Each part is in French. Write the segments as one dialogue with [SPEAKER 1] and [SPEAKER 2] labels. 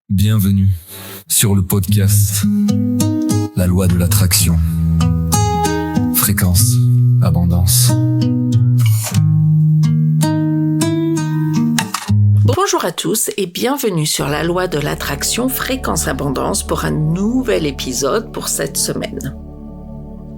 [SPEAKER 1] Bienvenue sur le podcast La loi de l'attraction. Fréquence, abondance.
[SPEAKER 2] Bonjour à tous et bienvenue sur la loi de l'attraction Fréquence Abondance pour un nouvel épisode pour cette semaine.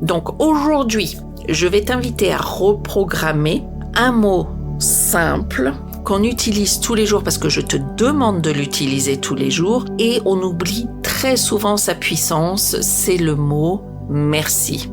[SPEAKER 2] Donc aujourd'hui, je vais t'inviter à reprogrammer un mot simple qu'on utilise tous les jours parce que je te demande de l'utiliser tous les jours et on oublie très souvent sa puissance, c'est le mot merci.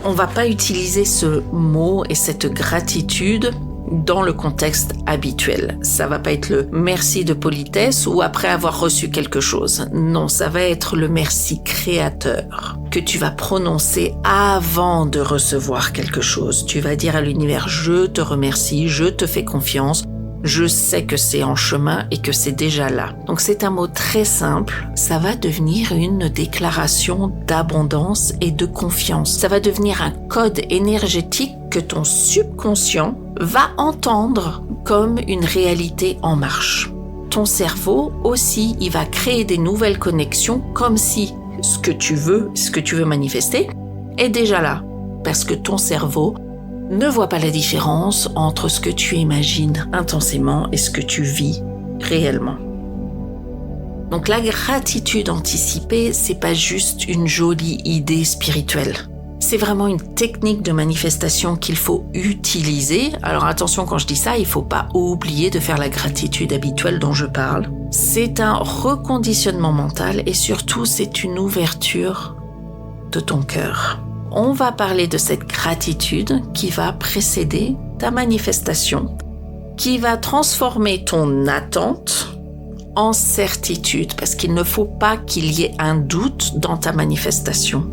[SPEAKER 2] On va pas utiliser ce mot et cette gratitude dans le contexte habituel. Ça va pas être le merci de politesse ou après avoir reçu quelque chose. Non, ça va être le merci créateur que tu vas prononcer avant de recevoir quelque chose. Tu vas dire à l'univers, je te remercie, je te fais confiance. Je sais que c'est en chemin et que c'est déjà là. Donc c'est un mot très simple. Ça va devenir une déclaration d'abondance et de confiance. Ça va devenir un code énergétique que ton subconscient va entendre comme une réalité en marche. Ton cerveau aussi, il va créer des nouvelles connexions comme si ce que tu veux manifester est déjà là. Parce que ton cerveau ne vois pas la différence entre ce que tu imagines intensément et ce que tu vis réellement. Donc la gratitude anticipée, c'est pas juste une jolie idée spirituelle. C'est vraiment une technique de manifestation qu'il faut utiliser. Alors attention, quand je dis ça, il faut pas oublier de faire la gratitude habituelle dont je parle. C'est un reconditionnement mental et surtout c'est une ouverture de ton cœur. On va parler de cette gratitude qui va précéder ta manifestation, qui va transformer ton attente en certitude, parce qu'il ne faut pas qu'il y ait un doute dans ta manifestation.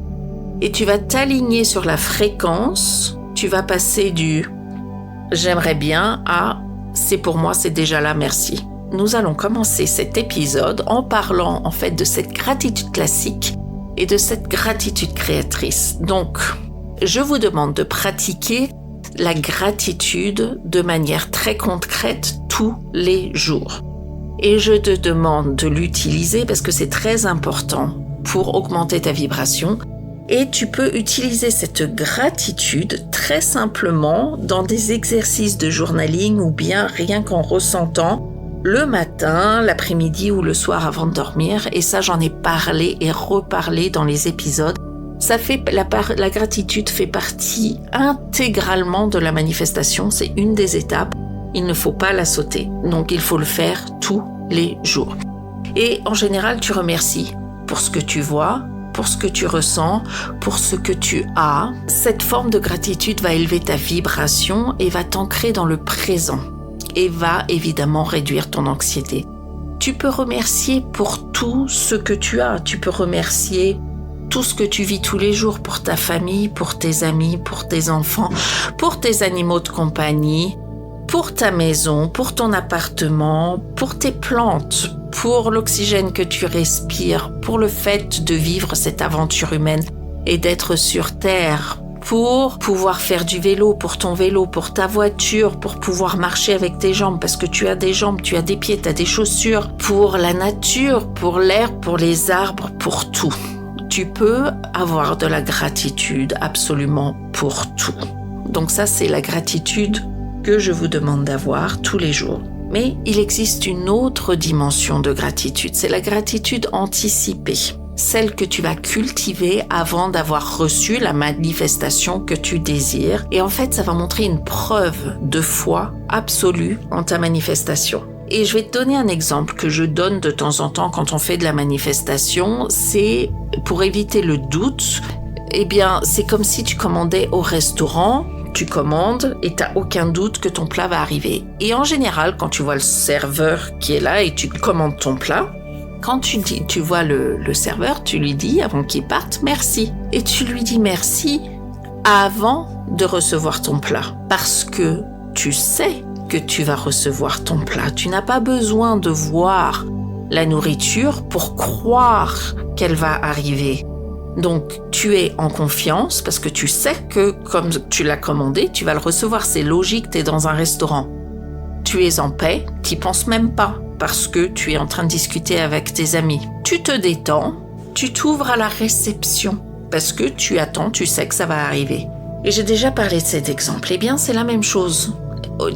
[SPEAKER 2] Et tu vas t'aligner sur la fréquence, tu vas passer du « j'aimerais bien » à « c'est pour moi, c'est déjà là, merci ». Nous allons commencer cet épisode en parlant en fait de cette gratitude classique et de cette gratitude créatrice. Donc, je vous demande de pratiquer la gratitude de manière très concrète tous les jours. Et je te demande de l'utiliser parce que c'est très important pour augmenter ta vibration. Et tu peux utiliser cette gratitude très simplement dans des exercices de journaling ou bien rien qu'en ressentant le matin, l'après-midi ou le soir avant de dormir. Et ça, j'en ai parlé et reparlé dans les épisodes. La gratitude fait partie intégralement de la manifestation. C'est une des étapes. Il ne faut pas la sauter. Donc, il faut le faire tous les jours. Et en général, tu remercies pour ce que tu vois, pour ce que tu ressens, pour ce que tu as. Cette forme de gratitude va élever ta vibration et va t'ancrer dans le présent. Et va évidemment réduire ton anxiété. Tu peux remercier pour tout ce que tu as. Tu peux remercier tout ce que tu vis tous les jours pour ta famille, pour tes amis, pour tes enfants, pour tes animaux de compagnie, pour ta maison, pour ton appartement, pour tes plantes, pour l'oxygène que tu respires, pour le fait de vivre cette aventure humaine et d'être sur Terre, pour pouvoir faire du vélo, pour ton vélo, pour ta voiture, pour pouvoir marcher avec tes jambes, parce que tu as des jambes, tu as des pieds, tu as des chaussures, pour la nature, pour l'air, pour les arbres, pour tout. Tu peux avoir de la gratitude absolument pour tout. Donc ça, c'est la gratitude que je vous demande d'avoir tous les jours. Mais il existe une autre dimension de gratitude, c'est la gratitude anticipée. Celle que tu vas cultiver avant d'avoir reçu la manifestation que tu désires. Et en fait, ça va montrer une preuve de foi absolue en ta manifestation. Et je vais te donner un exemple que je donne de temps en temps quand on fait de la manifestation. C'est pour éviter le doute. Eh bien, c'est comme si tu commandais au restaurant. Tu commandes et tu n'as aucun doute que ton plat va arriver. Et en général, quand tu vois le serveur qui est là et tu commandes ton plat, quand tu vois le serveur, tu lui dis, avant qu'il parte, merci. Et tu lui dis merci avant de recevoir ton plat. Parce que tu sais que tu vas recevoir ton plat. Tu n'as pas besoin de voir la nourriture pour croire qu'elle va arriver. Donc, tu es en confiance parce que tu sais que comme tu l'as commandé, tu vas le recevoir. C'est logique, tu es dans un restaurant. Tu es en paix, tu n'y penses même pas. parce que tu es en train de discuter avec tes amis. Tu te détends, tu t'ouvres à la réception parce que tu attends, tu sais que ça va arriver. Et j'ai déjà parlé de cet exemple. Eh bien, c'est la même chose.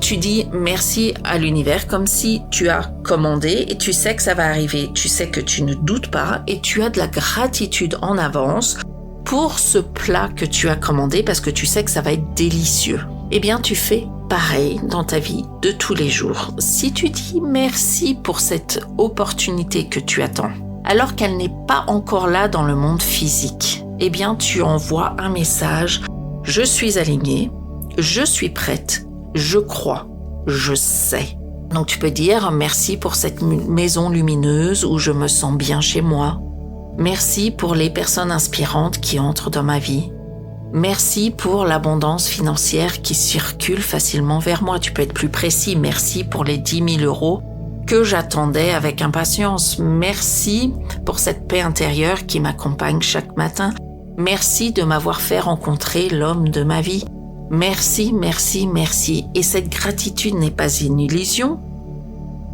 [SPEAKER 2] Tu dis merci à l'univers comme si tu as commandé et tu sais que ça va arriver. Tu sais que tu ne doutes pas et tu as de la gratitude en avance pour ce plat que tu as commandé parce que tu sais que ça va être délicieux. Eh bien, tu fais pareil dans ta vie de tous les jours. Si tu dis merci pour cette opportunité que tu attends, alors qu'elle n'est pas encore là dans le monde physique, eh bien, tu envoies un message « Je suis alignée, je suis prête, je crois, je sais ». Donc, tu peux dire « Merci pour cette maison lumineuse où je me sens bien chez moi. Merci pour les personnes inspirantes qui entrent dans ma vie. Merci pour l'abondance financière qui circule facilement vers moi. » Tu peux être plus précis. « Merci pour les 10 000 euros que j'attendais avec impatience. Merci pour cette paix intérieure qui m'accompagne chaque matin. Merci de m'avoir fait rencontrer l'homme de ma vie. Merci, merci, merci. » Et cette gratitude n'est pas une illusion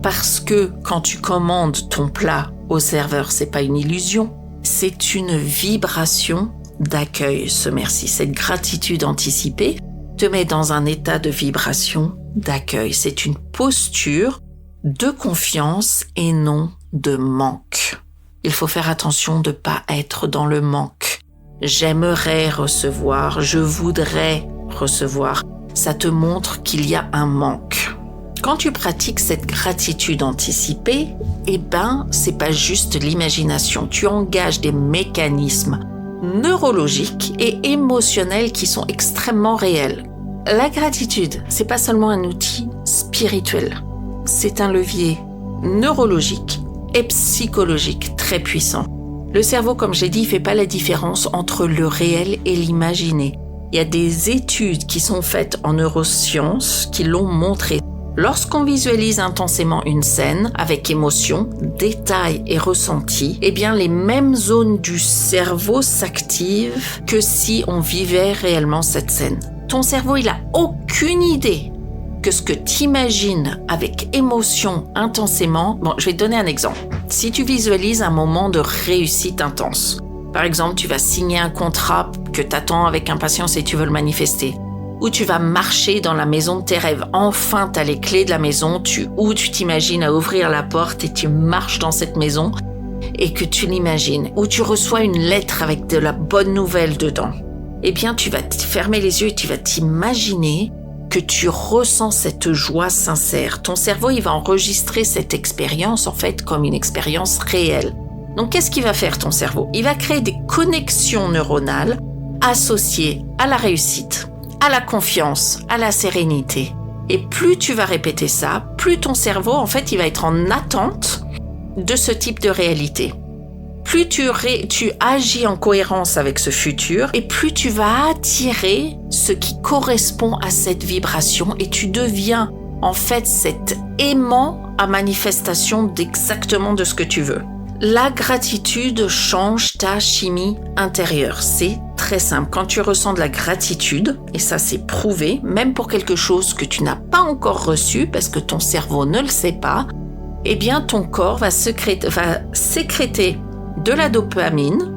[SPEAKER 2] parce que quand tu commandes ton plat au serveur, c'est pas une illusion. C'est une vibration d'accueil, ce merci. Cette gratitude anticipée te met dans un état de vibration d'accueil. C'est une posture de confiance et non de manque. Il faut faire attention de ne pas être dans le manque. J'aimerais recevoir, je voudrais recevoir. Ça te montre qu'il y a un manque. Quand tu pratiques cette gratitude anticipée, eh ben, c'est pas juste l'imagination. Tu engages des mécanismes neurologiques et émotionnels qui sont extrêmement réels. La gratitude, c'est pas seulement un outil spirituel. C'est un levier neurologique et psychologique très puissant. Le cerveau, comme j'ai dit, fait pas la différence entre le réel et l'imaginé. Il y a des études qui sont faites en neurosciences qui l'ont montré. Lorsqu'on visualise intensément une scène avec émotion, détail et ressenti, eh bien les mêmes zones du cerveau s'activent que si on vivait réellement cette scène. Ton cerveau, il a aucune idée que ce que t'imagines avec émotion intensément. Bon, je vais te donner un exemple. Si tu visualises un moment de réussite intense, par exemple, tu vas signer un contrat que t'attends avec impatience et tu veux le manifester, ou tu vas marcher dans la maison de tes rêves. Enfin, tu as les clés de la maison, tu t'imagines à ouvrir la porte et tu marches dans cette maison et que tu l'imagines. Ou tu reçois une lettre avec de la bonne nouvelle dedans. Eh bien, tu vas fermer les yeux et tu vas t'imaginer que tu ressens cette joie sincère. Ton cerveau, il va enregistrer cette expérience, en fait, comme une expérience réelle. Donc, qu'est-ce qu'il va faire, ton cerveau ? Il va créer des connexions neuronales associées à la réussite, à la confiance, à la sérénité. Et plus tu vas répéter ça, plus ton cerveau, en fait, il va être en attente de ce type de réalité. Plus tu agis en cohérence avec ce futur, et plus tu vas attirer ce qui correspond à cette vibration, et tu deviens, en fait, cet aimant à manifestation d'exactement de ce que tu veux. La gratitude change ta chimie intérieure. C'est très simple. Quand tu ressens de la gratitude, et ça c'est prouvé, même pour quelque chose que tu n'as pas encore reçu, parce que ton cerveau ne le sait pas, eh bien ton corps va sécréter de la dopamine,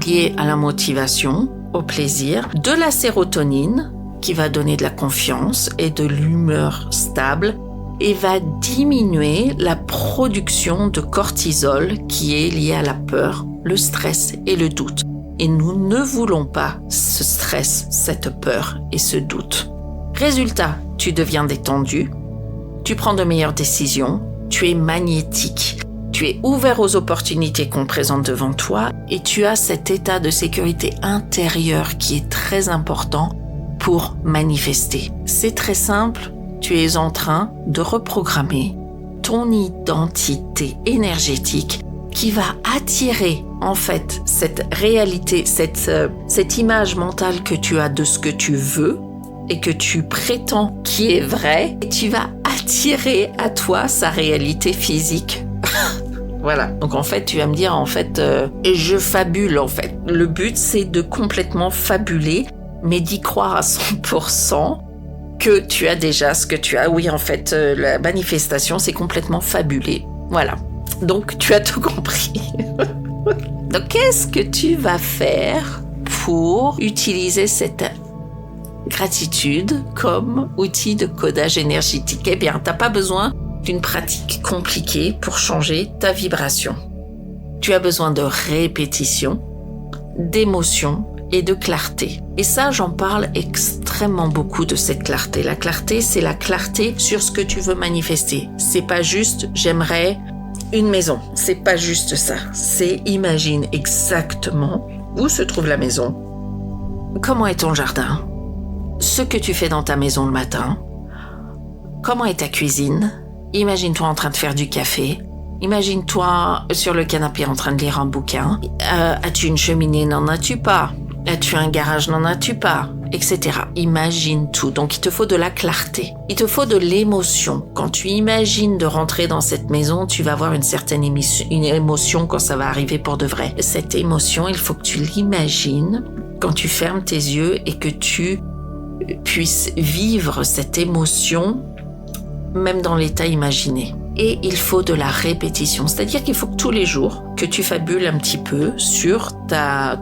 [SPEAKER 2] liée à la motivation, au plaisir, de la sérotonine, qui va donner de la confiance et de l'humeur stable, et va diminuer la production de cortisol qui est liée à la peur, le stress et le doute. Et nous ne voulons pas ce stress, cette peur et ce doute. Résultat, tu deviens détendu, tu prends de meilleures décisions, tu es magnétique, tu es ouvert aux opportunités qu'on présente devant toi et tu as cet état de sécurité intérieure qui est très important pour manifester. C'est très simple. Tu es en train de reprogrammer ton identité énergétique qui va attirer en fait cette réalité, cette image mentale que tu as de ce que tu veux et que tu prétends qui est vrai, et tu vas attirer à toi sa réalité physique. Voilà. Donc en fait, tu vas me dire en fait, je fabule en fait. Le but c'est de complètement fabuler, mais d'y croire à 100%. que tu as déjà ce que tu as. Oui, en fait, la manifestation, c'est complètement fabulé. Voilà. Donc, tu as tout compris. Donc, qu'est-ce que tu vas faire pour utiliser cette gratitude comme outil de codage énergétique? Eh bien, t'as pas besoin d'une pratique compliquée pour changer ta vibration. Tu as besoin de répétition, d'émotion et de clarté. Et ça, j'en parle extrêmement beaucoup de cette clarté. La clarté, c'est la clarté sur ce que tu veux manifester. C'est pas juste, j'aimerais une maison. C'est pas juste ça. C'est imagine exactement où se trouve la maison, comment est ton jardin, ce que tu fais dans ta maison le matin, comment est ta cuisine, imagine-toi en train de faire du café, imagine-toi sur le canapé en train de lire un bouquin, as-tu une cheminée, n'en as-tu pas, as-tu un garage, n'en as-tu pas, etc. Imagine tout. Donc il te faut de la clarté, il te faut de l'émotion. Quand tu imagines de rentrer dans cette maison, tu vas avoir une certaine émotion quand ça va arriver pour de vrai. Cette émotion, il faut que tu l'imagines quand tu fermes tes yeux et que tu puisses vivre cette émotion même dans l'état imaginé. Et il faut de la répétition, c'est-à-dire qu'il faut que tous les jours que tu fabules un petit peu sur ta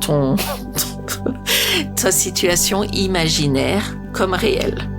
[SPEAKER 2] situation imaginaire comme réelle.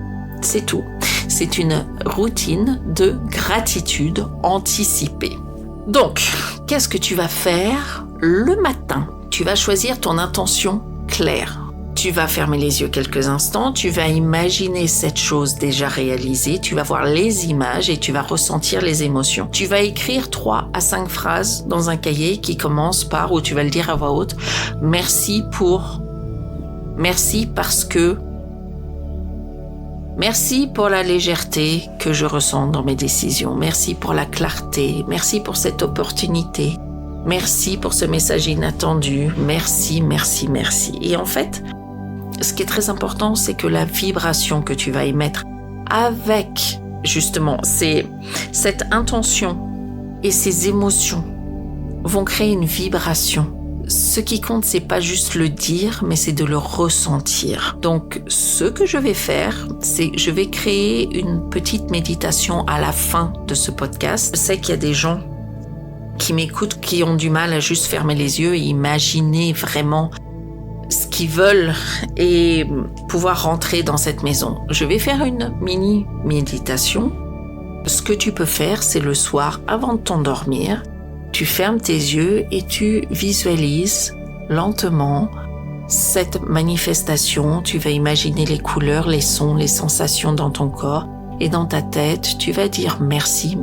[SPEAKER 2] C'est tout. C'est une routine de gratitude anticipée. Donc, qu'est-ce que tu vas faire le matin? Tu vas choisir ton intention claire. Tu vas fermer les yeux quelques instants, tu vas imaginer cette chose déjà réalisée, tu vas voir les images et tu vas ressentir les émotions. Tu vas écrire 3 à 5 phrases dans un cahier qui commence par, ou tu vas le dire à voix haute, merci parce que, merci pour la légèreté que je ressens dans mes décisions, merci pour la clarté, merci pour cette opportunité, merci pour ce message inattendu, merci. Et en fait, ce qui est très important, c'est que la vibration que tu vas émettre avec, justement, cette intention et ces émotions vont créer une vibration. Ce qui compte, c'est pas juste le dire, mais c'est de le ressentir. Donc, ce que je vais faire, c'est je vais créer une petite méditation à la fin de ce podcast. Je sais qu'il y a des gens qui m'écoutent, qui ont du mal à juste fermer les yeux et imaginer vraiment ce qu'ils veulent et pouvoir rentrer dans cette maison. Je vais faire une mini méditation. Ce que tu peux faire, c'est le soir, avant de t'endormir, tu fermes tes yeux et tu visualises lentement cette manifestation. Tu vas imaginer les couleurs, les sons, les sensations dans ton corps. Et dans ta tête, tu vas dire merci,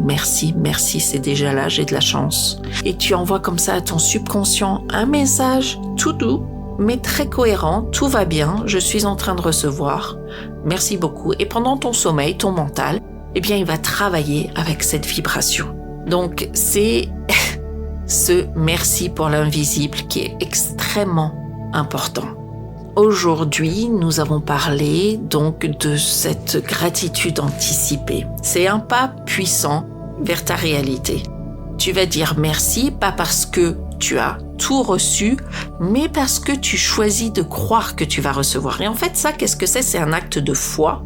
[SPEAKER 2] c'est déjà là, j'ai de la chance. Et tu envoies comme ça à ton subconscient un message tout doux, mais très cohérent, tout va bien, je suis en train de recevoir, merci beaucoup. Et pendant ton sommeil, ton mental, eh bien, il va travailler avec cette vibration. Donc, c'est ce merci pour l'invisible qui est extrêmement important. Aujourd'hui, nous avons parlé donc de cette gratitude anticipée. C'est un pas puissant vers ta réalité. Tu vas dire merci, pas parce que tu as tout reçu, mais parce que tu choisis de croire que tu vas recevoir. Et en fait, ça, qu'est-ce que c'est? C'est un acte de foi,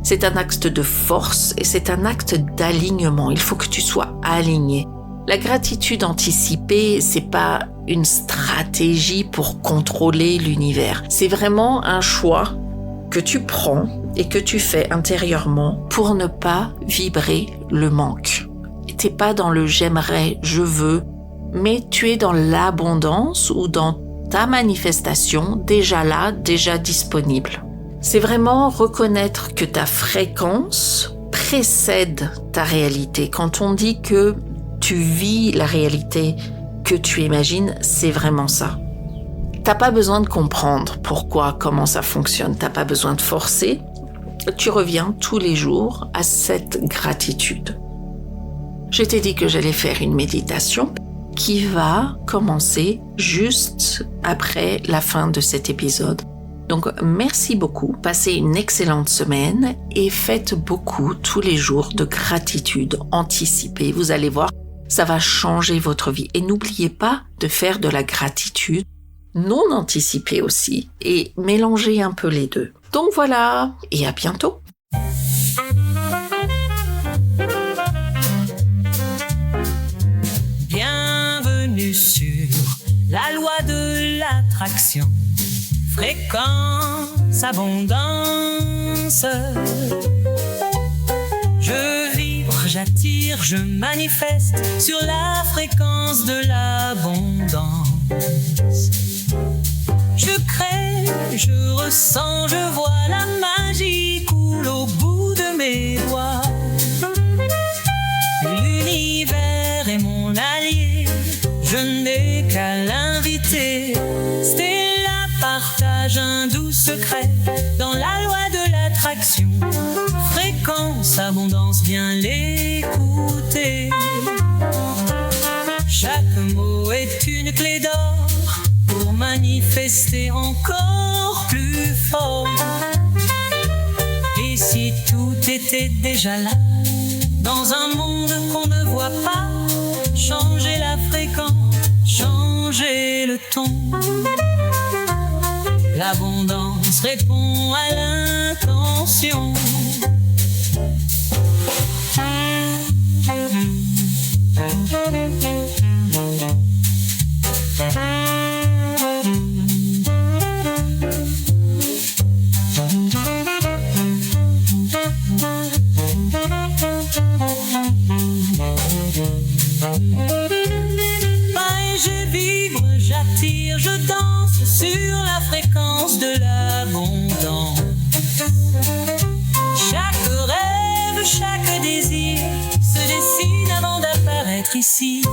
[SPEAKER 2] c'est un acte de force et c'est un acte d'alignement. Il faut que tu sois aligné. La gratitude anticipée, c'est pas une stratégie pour contrôler l'univers. C'est vraiment un choix que tu prends et que tu fais intérieurement pour ne pas vibrer le manque. T'es pas dans le j'aimerais, je veux, mais tu es dans l'abondance ou dans ta manifestation déjà là, déjà disponible. C'est vraiment reconnaître que ta fréquence précède ta réalité. Quand on dit que tu vis la réalité que tu imagines, c'est vraiment ça. T'as pas besoin de comprendre pourquoi, comment ça fonctionne. T'as pas besoin de forcer. Tu reviens tous les jours à cette gratitude. Je t'ai dit que j'allais faire une méditation qui va commencer juste après la fin de cet épisode. Donc, merci beaucoup. Passez une excellente semaine et faites beaucoup tous les jours de gratitude anticipée. Vous allez voir, ça va changer votre vie. Et n'oubliez pas de faire de la gratitude non anticipée aussi et mélanger un peu les deux. Donc voilà, et à bientôt.
[SPEAKER 3] Bienvenue sur la loi de l'attraction, fréquence, abondance. Je vibre, j'attire, je manifeste sur la fréquence de l'abondance. Je crée, je ressens, je vois la magie coule au bout de mes doigts. L'univers est mon allié, je n'ai qu'à l'inviter. Stella partage un doux secret dans la loi de l'attraction. Fréquence, abondance, bien l'écouter. Chaque mot est une clé d'or pour manifester encore plus fort. Et si tout était déjà là, dans un monde qu'on ne voit pas, changer la fréquence, changer le ton. L'abondance répond à l'intention. Je vibre, j'attire, je danse sur la fréquence de l'abondance. Chaque rêve, chaque désir se dessine avant d'apparaître ici.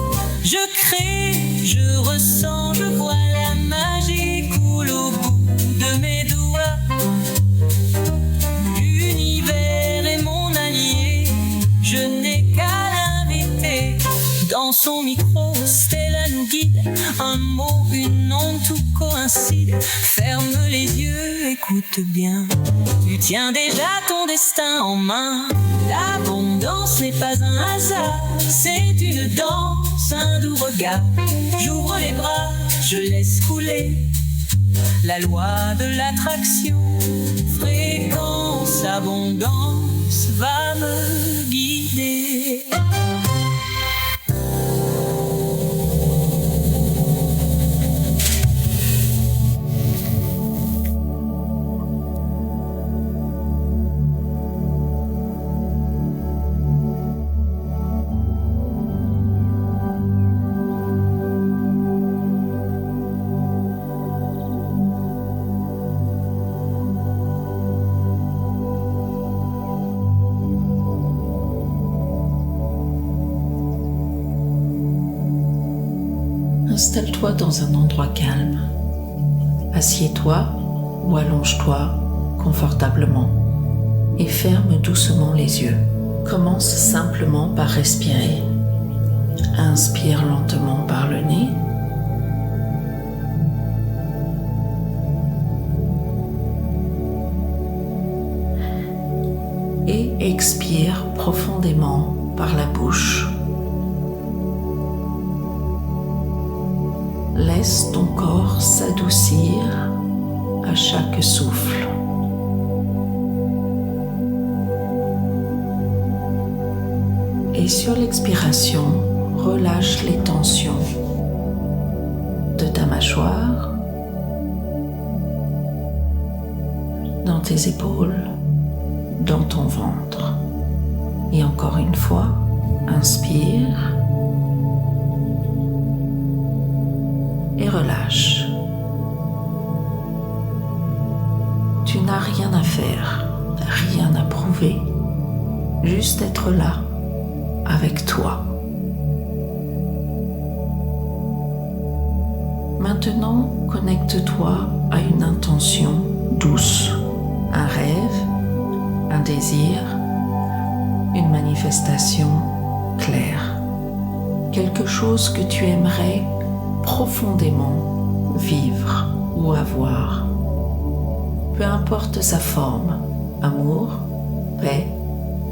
[SPEAKER 3] Je crée, je ressens, je vois la magie coule au bout de mes doigts. L'univers est mon allié, je n'ai qu'à l'inviter. Dans son micro, Stella nous guide. Un mot, une onde, tout coïncide. Ferme les yeux, écoute bien. Tu tiens déjà ton destin en main. L'abondance n'est pas un hasard, c'est une danse, un doux regard. J'ouvre les bras, je laisse couler la loi de l'attraction. Fréquence, abondance va me guider.
[SPEAKER 2] Installe-toi dans un endroit calme. Assieds-toi ou allonge-toi confortablement et ferme doucement les yeux. Commence simplement par respirer. Inspire lentement par le nez. Et expire profondément par la bouche. Laisse ton corps s'adoucir à chaque souffle. Et sur l'expiration, relâche les tensions de ta mâchoire, dans tes épaules, dans ton ventre. Et encore une fois, inspire. Et relâche. Tu n'as rien à faire, rien à prouver, juste être là, avec toi. Maintenant, connecte-toi à une intention douce, un rêve, un désir, une manifestation claire, quelque chose que tu aimerais profondément vivre ou avoir. Peu importe sa forme, amour, paix,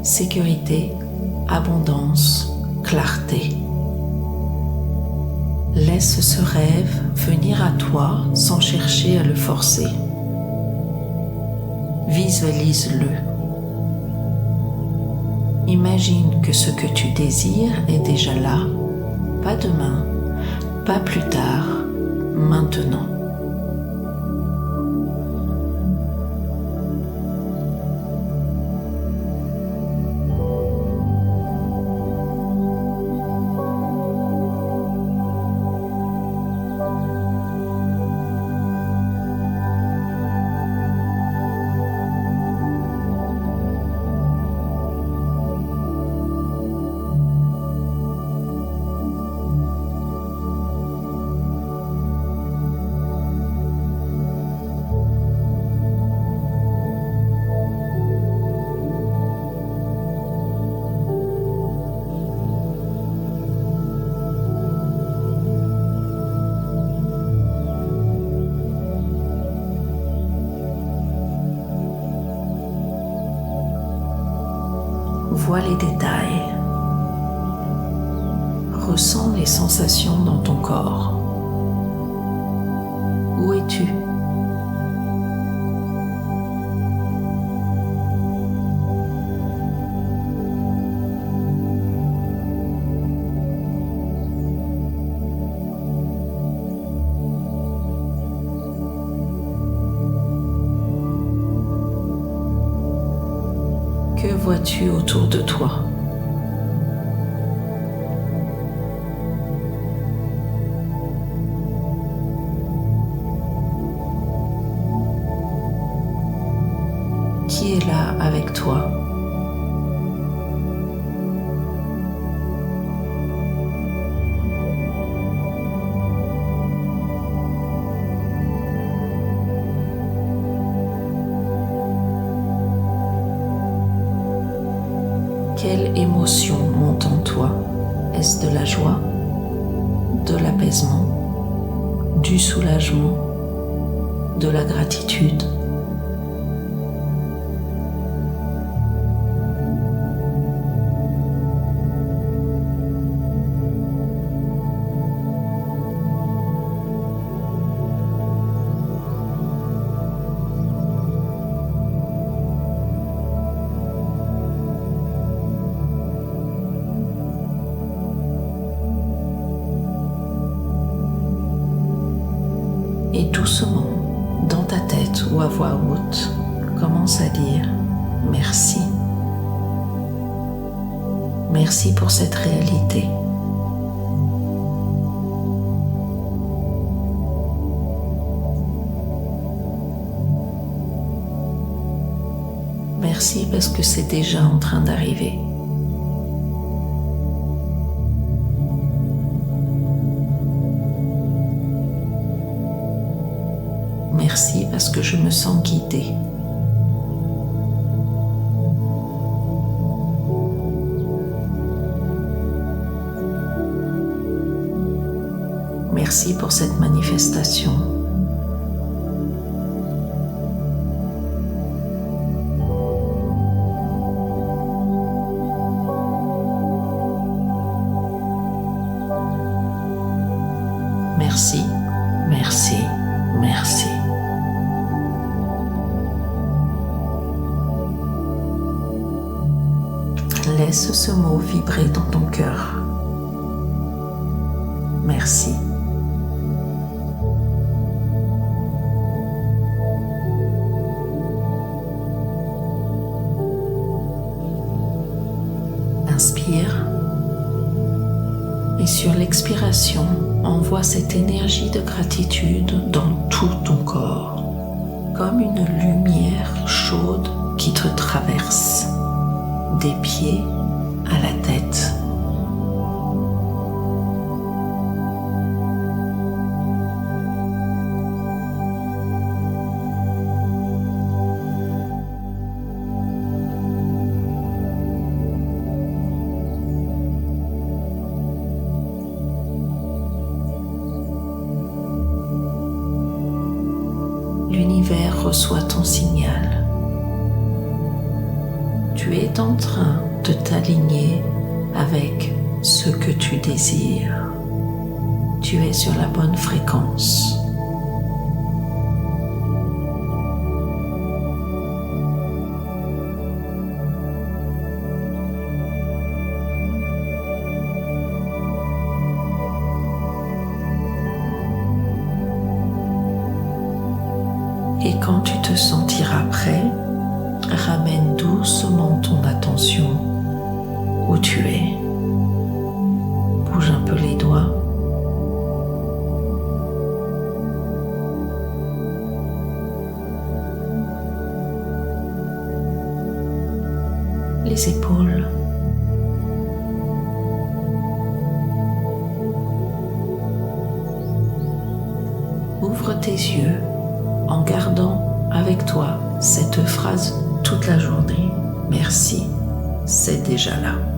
[SPEAKER 2] sécurité, abondance, clarté. Laisse ce rêve venir à toi sans chercher à le forcer. Visualise-le Imagine que ce que tu désires est déjà là, pas demain, pas plus tard, maintenant. Vois les détails. Ressens les sensations dans ton corps. Où es-tu ? Que vois-tu autour de toi ? Qui est là avec toi ? Quelle émotion monte en toi ? Est-ce de la joie, de l'apaisement, du soulagement, de la gratitude ? Et doucement, dans ta tête ou à voix haute, commence à dire merci. Merci pour cette réalité. Merci parce que c'est déjà en train d'arriver. Merci parce que je me sens guidée. Merci pour cette manifestation. Merci, merci, merci. Laisse ce mot vibrer dans ton cœur. Merci. Inspire. Et sur l'expiration, envoie cette énergie de gratitude dans tout ton corps, comme une lumière chaude qui te traverse, des pieds à la tête. L'univers reçoit ton signal. Tu es en train de t'aligner avec ce que tu désires. Tu es sur la bonne fréquence. Et quand tu te sentiras prêt, ramène doucement ton attention où tu es. Bouge un peu les doigts. Les épaules. Ouvre tes yeux en gardant avec toi cette phrase toute la journée. Merci, c'est déjà là.